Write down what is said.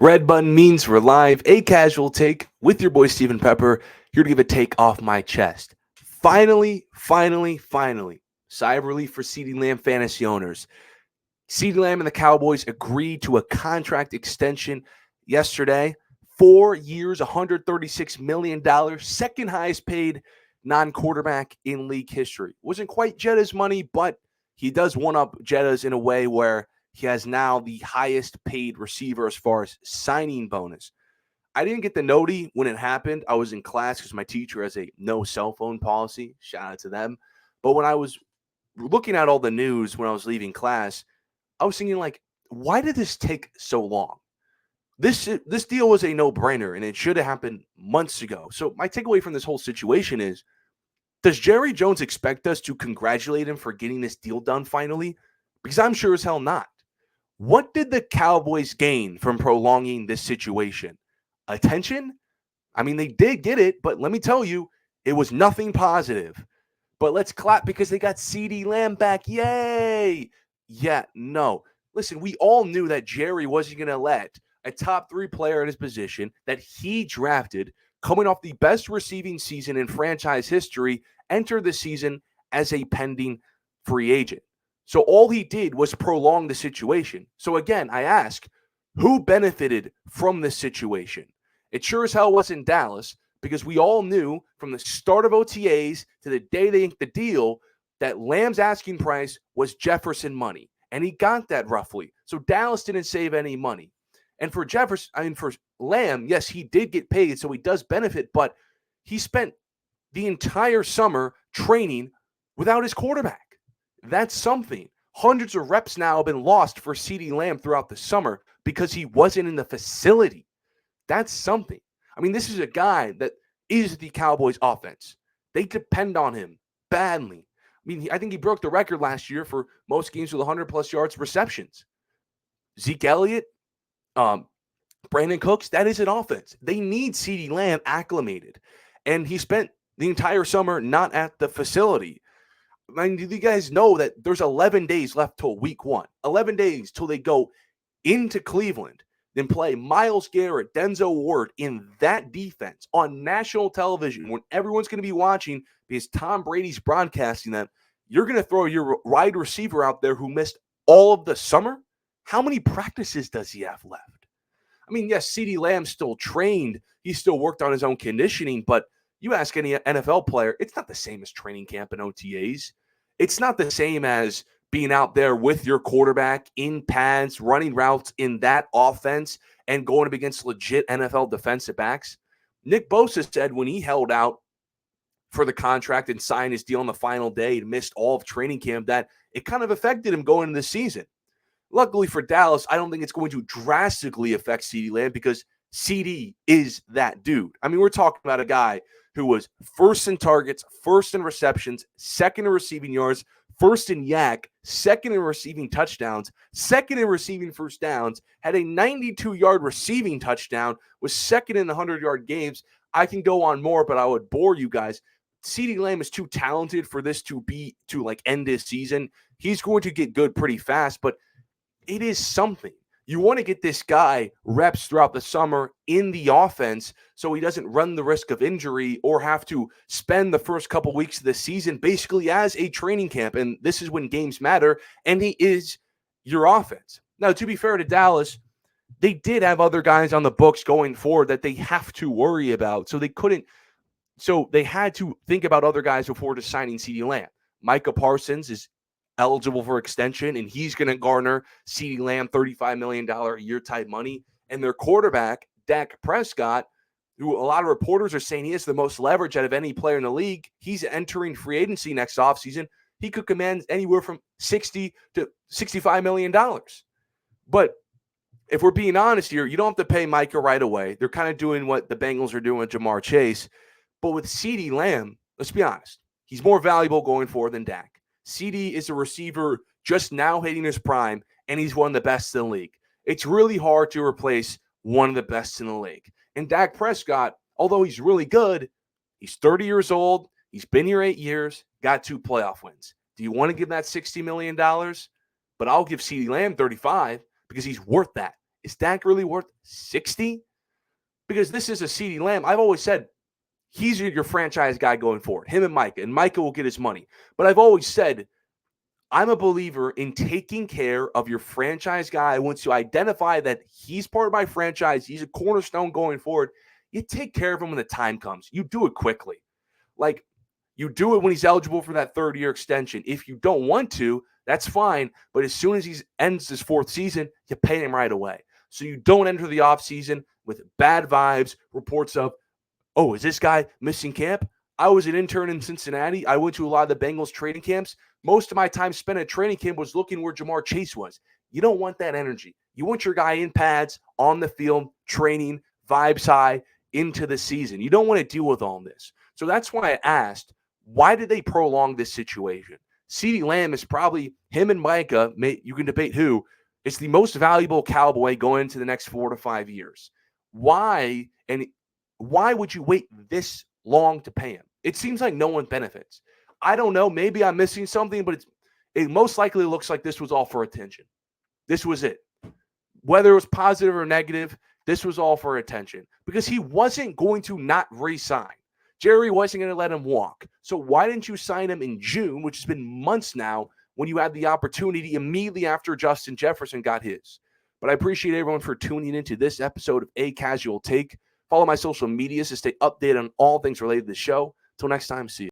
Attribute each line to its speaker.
Speaker 1: Red button means we're live, a casual take with your boy Stephen Pepper, here to give a take off my chest. Finally, sigh of relief for CeeDee Lamb fantasy owners. CeeDee Lamb and the Cowboys agreed to a contract extension yesterday. 4 years, $136 million, second highest paid non-quarterback in league history. Wasn't quite Jetta's money, but he does one-up Jetta's in a way where he has now the highest paid receiver as far as signing bonus. I didn't get the noti when it happened. I was in class because my teacher has a no cell phone policy. Shout out to them. But when I was looking at all the news when I was leaving class, I was thinking, like, why did this take so long? This deal was a no-brainer, and it should have happened months ago. So my takeaway from this whole situation is, does Jerry Jones expect us to congratulate him for getting this deal done finally? Because I'm sure as hell not. What did the Cowboys gain from prolonging this situation? Attention? I mean, they did get it, but let me tell you, it was nothing positive. But let's clap because they got CeeDee Lamb back. Yay! Yeah, no. Listen, we all knew that Jerry wasn't going to let a top 3 player in his position that he drafted, coming off the best receiving season in franchise history, enter the season as a pending free agent. So all he did was prolong the situation. So again, I ask, who benefited from this situation? It sure as hell wasn't Dallas, because we all knew from the start of OTAs to the day they inked the deal that Lamb's asking price was Jefferson money, and he got that roughly. So Dallas didn't save any money. And for for Lamb, yes, he did get paid, so he does benefit, but he spent the entire summer training without his quarterback. That's something. Hundreds of reps now have been lost for CeeDee Lamb throughout the summer because he wasn't in the facility. That's something. I mean, this is a guy that is the Cowboys offense. They depend on him badly. I mean, I think he broke the record last year for most games with 100-plus yards receptions. Zeke Elliott, Brandon Cooks, that is an offense. They need CeeDee Lamb acclimated. And he spent the entire summer not at the facility. I mean, do you guys know that there's 11 days left till week 1? 11 days till they go into Cleveland, then play Myles Garrett, Denzel Ward in that defense on national television when everyone's going to be watching because Tom Brady's broadcasting them. You're going to throw your wide receiver out there who missed all of the summer? How many practices does he have left? I mean, yes, CeeDee Lamb still trained. He still worked on his own conditioning, but you ask any NFL player, it's not the same as training camp and OTAs. It's not the same as being out there with your quarterback in pads, running routes in that offense, and going up against legit NFL defensive backs. Nick Bosa said when he held out for the contract and signed his deal on the final day and missed all of training camp that it kind of affected him going into the season. Luckily for Dallas, I don't think it's going to drastically affect CeeDee Lamb because CeeDee is that dude. I mean, we're talking about a guy who was first in targets, first in receptions, second in receiving yards, first in yak, second in receiving touchdowns, second in receiving first downs, had a 92-yard receiving touchdown, was second in the 100-yard games. I can go on more, but I would bore you guys. CeeDee Lamb is too talented for this to end his season. He's going to get good pretty fast, but it is something. You want to get this guy reps throughout the summer in the offense so he doesn't run the risk of injury or have to spend the first couple weeks of the season basically as a training camp. And this is when games matter, and he is your offense. Now, to be fair to Dallas, they did have other guys on the books going forward that they have to worry about. So they had to think about other guys before just signing CeeDee Lamb. Micah Parsons is eligible for extension, and he's going to garner CeeDee Lamb $35 million a year type money. And their quarterback, Dak Prescott, who a lot of reporters are saying he has the most leverage out of any player in the league, he's entering free agency next offseason. He could command anywhere from $60 to $65 million. But if we're being honest here, you don't have to pay Micah right away. They're kind of doing what the Bengals are doing with Jamar Chase. But with CeeDee Lamb, let's be honest, he's more valuable going forward than Dak. CeeDee is a receiver just now hitting his prime, and he's one of the best in the league. It's really hard to replace one of the best in the league. And Dak Prescott, although he's really good, he's 30 years old, he's been here 8 years, got 2 playoff wins. Do you want to give that $60 million? But I'll give CeeDee Lamb 35 because he's worth that. Is Dak really worth 60? Because this is a CeeDee Lamb. I've always said he's your franchise guy going forward, him and Micah will get his money. But I've always said I'm a believer in taking care of your franchise guy. Once you identify that he's part of my franchise, he's a cornerstone going forward, you take care of him when the time comes. You do it quickly. Like, you do it when he's eligible for that third-year extension. If you don't want to, that's fine. But as soon as he ends his fourth season, you pay him right away. So you don't enter the offseason with bad vibes, reports of, oh, is this guy missing camp? I was an intern in Cincinnati. I went to a lot of the Bengals training camps. Most of my time spent at training camp was looking where Jamar Chase was. You don't want that energy. You want your guy in pads, on the field, training, vibes high, into the season. You don't want to deal with all this. So that's why I asked, why did they prolong this situation? CeeDee Lamb is probably, him and Micah, you can debate who, is the most valuable Cowboy going into the next 4 to 5 years. Why would you wait this long to pay him? It seems like no one benefits. I don't know. Maybe I'm missing something, but it most likely looks like this was all for attention. This was it. Whether it was positive or negative, this was all for attention because he wasn't going to not re-sign. Jerry wasn't going to let him walk. So why didn't you sign him in June, which has been months now, when you had the opportunity immediately after Justin Jefferson got his? But I appreciate everyone for tuning into this episode of A Casual Take. Follow my social medias to stay updated on all things related to the show. Till next time, see you.